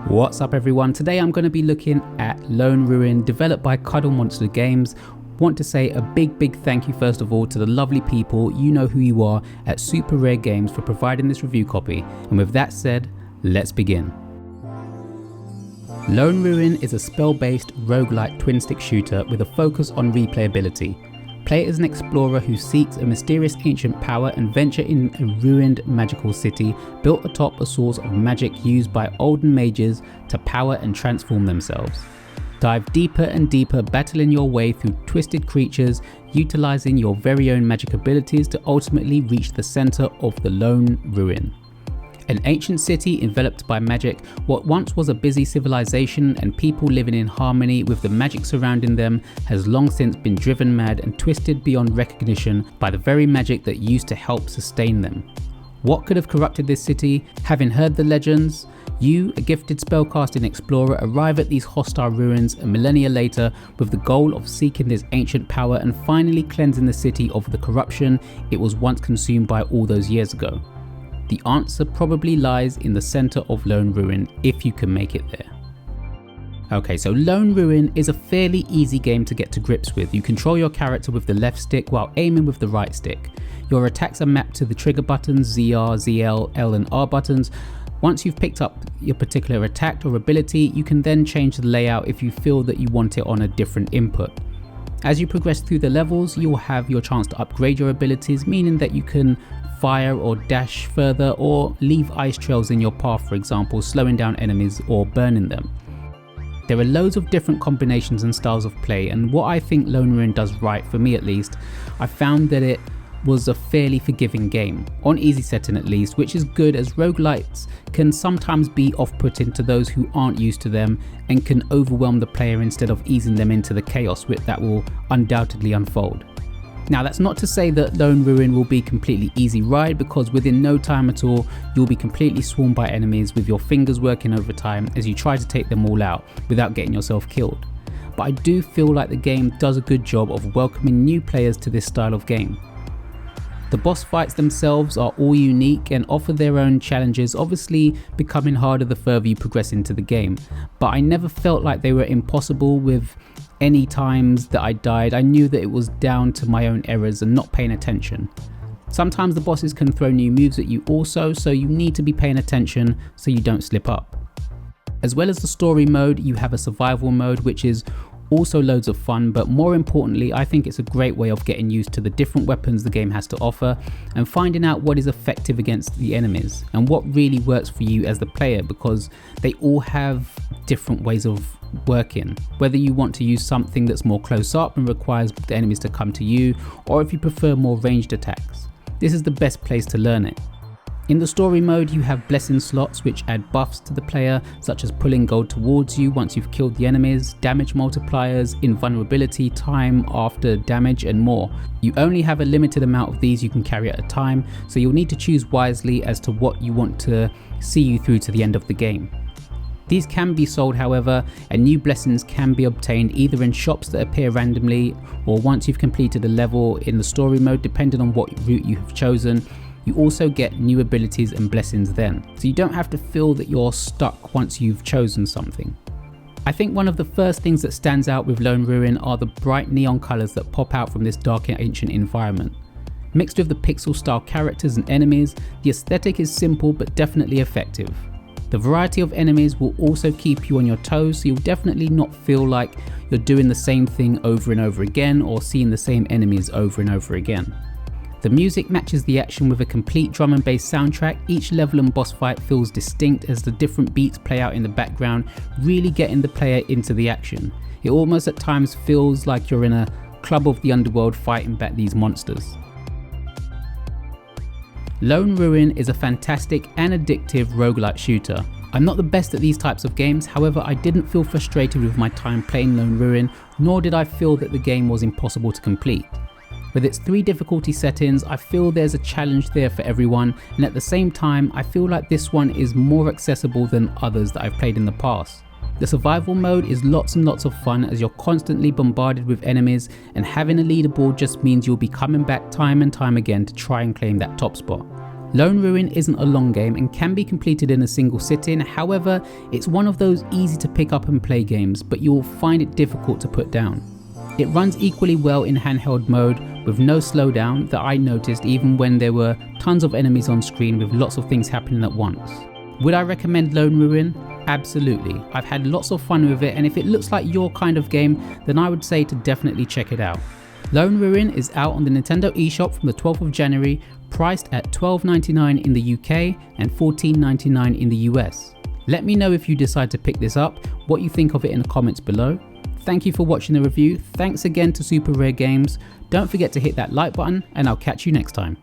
What's up everyone, today I'm going to be looking at Lone Ruin, developed by Cuddle Monster Games. Want to say a big thank you first of all to the lovely people, you know who you are, at Super Rare Games for providing this review copy, and with that said, let's begin. Lone Ruin is a spell-based roguelike twin-stick shooter with a focus on replayability. Play as an explorer who seeks a mysterious ancient power and venture in a ruined magical city built atop a source of magic used by olden mages to power and transform themselves. Dive deeper and deeper, battling your way through twisted creatures, utilizing your very own magic abilities to ultimately reach the center of the Lone Ruin. An ancient city enveloped by magic, what once was a busy civilization and people living in harmony with the magic surrounding them has long since been driven mad and twisted beyond recognition by the very magic that used to help sustain them. What could have corrupted this city? Having heard the legends, you, a gifted spellcasting explorer, arrive at these hostile ruins a millennia later with the goal of seeking this ancient power and finally cleansing the city of the corruption it was once consumed by all those years ago. The answer probably lies in the center of Lone Ruin, if you can make it there. Okay, so Lone Ruin is a fairly easy game to get to grips with. You control your character with the left stick while aiming with the right stick. Your attacks are mapped to the trigger buttons, ZR, ZL, L and R buttons. Once you've picked up your particular attack or ability, you can then change the layout if you feel that you want it on a different input. As you progress through the levels, you will have your chance to upgrade your abilities, meaning that you can fire or dash further or leave ice trails in your path, for example, slowing down enemies or burning them. There are loads of different combinations and styles of play, and what I think Lone Ruin does right, for me at least, I found that it was a fairly forgiving game, on easy setting at least, which is good as roguelites can sometimes be off-putting to those who aren't used to them and can overwhelm the player instead of easing them into the chaos that will undoubtedly unfold. Now that's not to say that Lone Ruin will be completely easy ride, because within no time at all you'll be completely swarmed by enemies with your fingers working overtime as you try to take them all out without getting yourself killed. But I do feel like the game does a good job of welcoming new players to this style of game. The boss fights themselves are all unique and offer their own challenges, obviously becoming harder the further you progress into the game, but I never felt like they were impossible. With any times that I died, I knew that it was down to my own errors and not paying attention. Sometimes the bosses can throw new moves at you also, so you need to be paying attention so you don't slip up. As well as the story mode, you have a survival mode, which is also loads of fun, but more importantly I think it's a great way of getting used to the different weapons the game has to offer and finding out what is effective against the enemies and what really works for you as the player, because they all have different ways of working, whether you want to use something that's more close up and requires the enemies to come to you, or if you prefer more ranged attacks. This is the best place to learn it. In the story mode, you have blessing slots which add buffs to the player, such as pulling gold towards you once you've killed the enemies, damage multipliers, invulnerability, time after damage and more. You only have a limited amount of these you can carry at a time, so you'll need to choose wisely as to what you want to see you through to the end of the game. These can be sold however, and new blessings can be obtained either in shops that appear randomly or once you've completed a level in the story mode, depending on what route you have chosen. You also get new abilities and blessings then, so you don't have to feel that you're stuck once you've chosen something. I think one of the first things that stands out with Lone Ruin are the bright neon colours that pop out from this dark and ancient environment. Mixed with the pixel style characters and enemies, the aesthetic is simple but definitely effective. The variety of enemies will also keep you on your toes, so you'll definitely not feel like you're doing the same thing over and over again or seeing the same enemies over and over again. The music matches the action with a complete drum and bass soundtrack. Each level and boss fight feels distinct as the different beats play out in the background, really getting the player into the action. It almost at times feels like you're in a club of the underworld fighting back these monsters. Lone Ruin is a fantastic and addictive roguelike shooter. I'm not the best at these types of games, however I didn't feel frustrated with my time playing Lone Ruin, nor did I feel that the game was impossible to complete. With its 3 difficulty settings, I feel there's a challenge there for everyone, and at the same time I feel like this one is more accessible than others that I've played in the past. The survival mode is lots and lots of fun as you're constantly bombarded with enemies, and having a leaderboard just means you'll be coming back time and time again to try and claim that top spot. Lone Ruin isn't a long game and can be completed in a single sitting, however, it's one of those easy to pick up and play games, but you'll find it difficult to put down. It runs equally well in handheld mode with no slowdown that I noticed even when there were tons of enemies on screen with lots of things happening at once. Would I recommend Lone Ruin? Absolutely. I've had lots of fun with it, and if it looks like your kind of game, then I would say to definitely check it out. Lone Ruin is out on the Nintendo eShop from the 12th of January, priced at $12.99 in the UK and $14.99 in the US. Let me know if you decide to pick this up, what you think of it in the comments below. Thank you for watching the review. Thanks again to Super Rare Games. Don't forget to hit that like button, and I'll catch you next time.